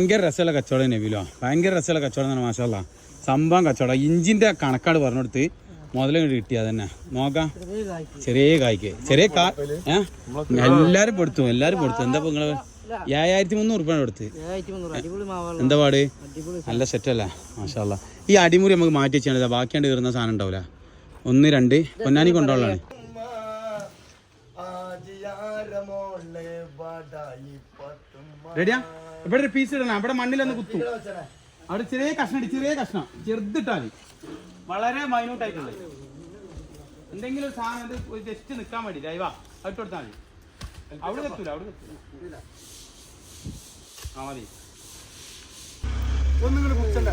ഭയങ്കര രസമുള്ള കച്ചവടം നബിലോ, ഭയങ്കര രസമുള്ള കച്ചവടം തന്നെ മാഷാ അല്ലാ. സംഭവം കച്ചവടം. ഇഞ്ചിന്റെ കണക്കാട് പറഞ്ഞെടുത്ത് മുതൽ കിട്ടിയാ തന്നെ നോക്കാം. ചെറിയ കായ്ക്ക് ചെറിയ എല്ലാരും കൊടുത്തു എന്താ നിങ്ങള് 5300 രൂപയാണ് കൊടുത്ത്. എന്താ പാട്? നല്ല സെറ്റല്ല മാഷാ അല്ലാ. ഈ അടിമുറി നമുക്ക് മാറ്റി വെച്ചാൽ ബാക്കിയാണ്ട് കയറുന്ന സാധനം ഉണ്ടാവില്ല. 1 2 പൊന്നാനി കൊണ്ടുള്ളതാണ്. റെഡിയാ? ഇവിടെ ഒരു പീസ് ഇടണം. ഇവിടെ മണ്ണിലൊന്ന് കുത്തും. അവിടെ ചെറിയ കഷ്ണം ചെറുതിട്ടാൽ വളരെ മൈന്യൂട്ട് ആയിട്ടുണ്ട്. എന്തെങ്കിലും ഒരു സാധനം ജസ്റ്റ് നിൽക്കാൻ വേണ്ടി ദൈവ അതിട്ട് കൊടുത്താൽ മതി. അവിടെ എത്തൂല ആ മതി. ഒന്നിങ്ങനെ കുടിച്ചണ്ട